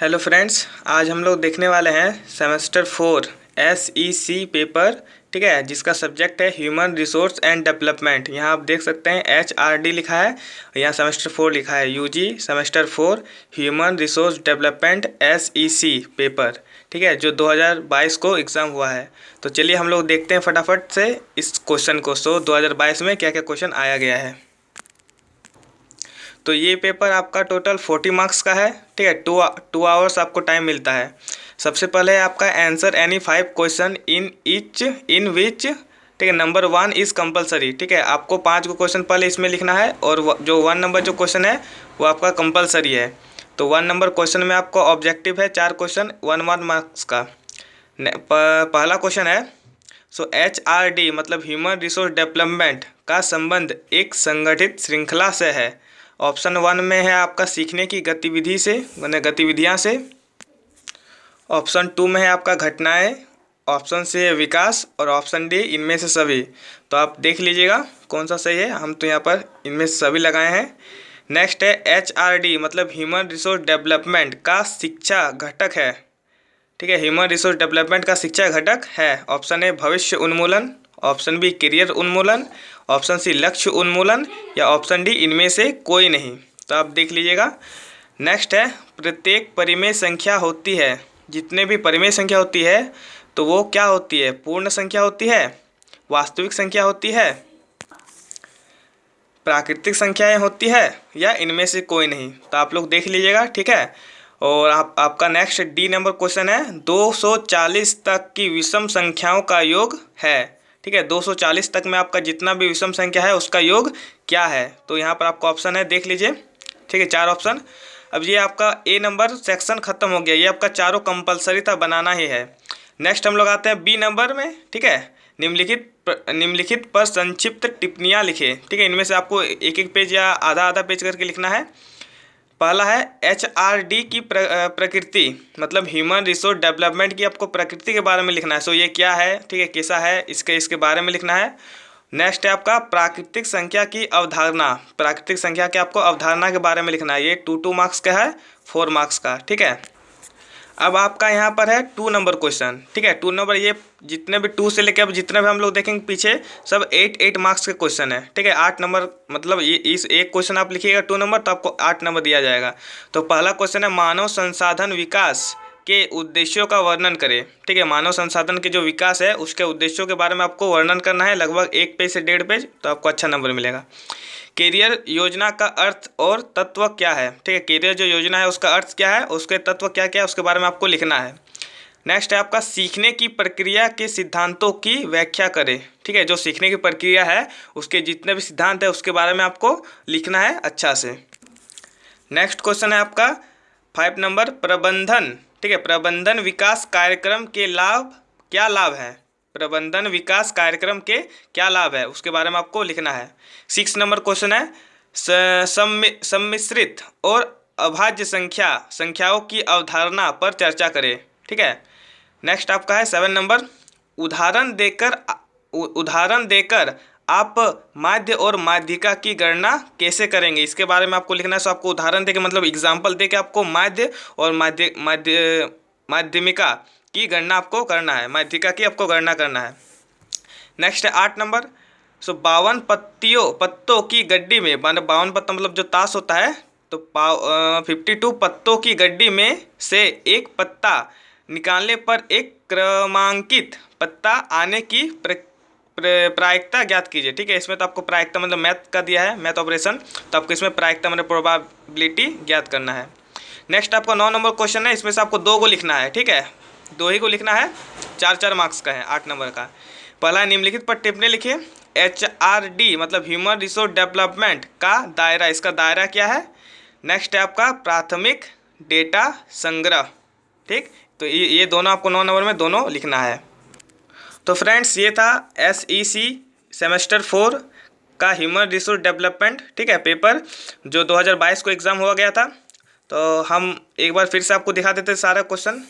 Hello friends, आज हम लोग देखने वाले हैं सेमेस्टर 4 SEC पेपर। ठीक है, जिसका सब्जेक्ट है ह्यूमन रिसोर्स एंड डेवलपमेंट। यहाँ आप देख सकते हैं HRD लिखा है, यहाँ सेमेस्टर 4 लिखा है UG semester 4 human resource development SEC paper. ठीक है, जो 2022 को एग्ज़ाम हुआ है। तो चलिए हम लोग देखते हैं फटाफट से इस क्वेश्चन को। 2022 में क्या क्या क्वेश्चन आया गया है। तो ये पेपर आपका टोटल 40 मार्क्स का है। ठीक है, टू आवर्स आपको टाइम मिलता है। सबसे पहले आपका आंसर एनी 5 क्वेश्चन इन विच। ठीक है, नंबर 1 इज़ कंपलसरी। ठीक है, आपको 5 को क्वेश्चन पहले इसमें लिखना है और जो 1 नंबर जो क्वेश्चन है वो आपका कंपलसरी है। तो 1 नंबर क्वेश्चन में आपको ऑब्जेक्टिव है 4 क्वेश्चन 1 मार्क्स का। पहला क्वेश्चन है HRD मतलब ह्यूमन रिसोर्स डेवलपमेंट का संबंध एक संगठित श्रृंखला से है। ऑप्शन 1 में है आपका सीखने की गतिविधि से गतिविधियाँ से। ऑप्शन 2 में है आपका घटनाएं। ऑप्शन सी है विकास और ऑप्शन डी इनमें से सभी। तो आप देख लीजिएगा कौन सा सही है। हम तो यहाँ पर इनमें से सभी लगाए हैं। नेक्स्ट है HRD मतलब ह्यूमन रिसोर्स डेवलपमेंट का शिक्षा घटक है। ठीक है, ह्यूमन रिसोर्स डेवलपमेंट का शिक्षा घटक है। ऑप्शन ए भविष्य उन्मूलन, ऑप्शन बी करियर उन्मूलन, ऑप्शन सी लक्ष्य उन्मूलन या ऑप्शन डी इनमें से कोई नहीं। तो आप देख लीजिएगा। नेक्स्ट है प्रत्येक परिमेय संख्या होती है। जितने भी परिमेय संख्या होती है तो वो क्या होती है? पूर्ण संख्या होती है, वास्तविक संख्या होती है, प्राकृतिक संख्याएं होती है या इनमें से कोई नहीं। तो आप लोग देख लीजिएगा। ठीक है, और आपका नेक्स्ट डी नंबर क्वेश्चन है 240 तक की विषम संख्याओं का योग है। ठीक है, 240 तक में आपका जितना भी विषम संख्या है उसका योग क्या है? तो यहाँ पर आपका ऑप्शन है, देख लीजिए। ठीक है, 4 ऑप्शन। अब ये आपका ए नंबर सेक्शन खत्म हो गया। ये आपका चारों कंपलसरी था, बनाना ही है। नेक्स्ट हम लोग आते हैं बी नंबर में। ठीक है, निम्नलिखित पर संक्षिप्त टिप्पणियाँ लिखे। ठीक है, इनमें से आपको एक एक पेज या आधा आधा पेज करके लिखना है। पहला है HRD की प्रकृति मतलब ह्यूमन रिसोर्स डेवलपमेंट की आपको प्रकृति के बारे में लिखना है। ये क्या है, ठीक है, कैसा है, इसके बारे में लिखना है। नेक्स्ट है आपका प्राकृतिक संख्या की अवधारणा। प्राकृतिक संख्या की आपको अवधारणा के बारे में लिखना है। ये 2 मार्क्स का है, 4 मार्क्स का। ठीक है, अब आपका यहाँ पर है 2 नंबर क्वेश्चन। ठीक है, 2 नंबर ये जितने भी 2 से लेकर अब जितने भी हम लोग देखेंगे पीछे सब 8 मार्क्स के क्वेश्चन है। ठीक है, 8 नंबर मतलब ये इस एक क्वेश्चन आप लिखिएगा 2 नंबर तो आपको 8 नंबर दिया जाएगा। तो पहला क्वेश्चन है मानव संसाधन विकास के उद्देश्यों का वर्णन करें। ठीक है, मानव संसाधन के जो विकास है उसके उद्देश्यों के बारे में आपको वर्णन करना है, लगभग 1 पेज से 1.5 पेज। तो आपको अच्छा नंबर मिलेगा। कैरियर योजना का अर्थ और तत्व क्या है? ठीक है, कैरियर जो योजना है उसका अर्थ क्या है, उसके तत्व क्या क्या है, उसके बारे में आपको लिखना है। नेक्स्ट है आपका सीखने की प्रक्रिया के सिद्धांतों की व्याख्या करें। ठीक है, जो सीखने की प्रक्रिया है उसके जितने भी सिद्धांत है उसके बारे में आपको लिखना है अच्छा से। नेक्स्ट क्वेश्चन है आपका 5 नंबर प्रबंधन। ठीक है, प्रबंधन विकास कार्यक्रम के क्या लाभ है? प्रबंधन विकास कार्यक्रम के क्या लाभ है उसके बारे में आपको लिखना है। 6 नंबर क्वेश्चन है सम्मिश्रित और अभाज्य संख्याओं की अवधारणा पर चर्चा करें। ठीक है, नेक्स्ट आपका है 7 नंबर उदाहरण देकर आप माध्य और माध्यिका की गणना कैसे करेंगे, इसके बारे में आपको लिखना है। आपको उदाहरण देके मतलब एग्जाम्पल देके आपको माध्य और माध्यमिका की गणना आपको करना है, माध्यिका की आपको गणना करना है। नेक्स्ट है 8 नंबर 52 पत्तों की गड्डी में, 52 पत्ता मतलब जो ताश होता है, तो 52 पत्तों की गड्डी में से एक पत्ता निकालने पर एक क्रमांकित पत्ता आने की प्रायिकता ज्ञात कीजिए। ठीक है, इसमें तो आपको प्रायिकता मतलब मैथ का दिया है, मैथ ऑपरेशन, तो आपको इसमें प्रायिकता मतलब प्रोबेबिलिटी ज्ञात करना है। नेक्स्ट आपका 9 नंबर क्वेश्चन है, इसमें से आपको 2 को लिखना है। ठीक है, 2 ही को लिखना है, 4 मार्क्स का है 8 नंबर का। पहला निम्नलिखित पर टिप्पणी लिखिए। HRD मतलब ह्यूमन रिसोर्स डेवलपमेंट का दायरा, इसका दायरा क्या है? नेक्स्ट है आपका प्राथमिक डेटा संग्रह। ठीक, तो ये दोनों आपको 9 नंबर में दोनों लिखना है। तो फ्रेंड्स ये था SEC सेमेस्टर 4 का ह्यूमन रिसोर्स डेवलपमेंट, ठीक है, पेपर जो 2022 को एग्ज़ाम हुआ गया था। तो हम एक बार फिर से आपको दिखा देते सारा क्वेश्चन।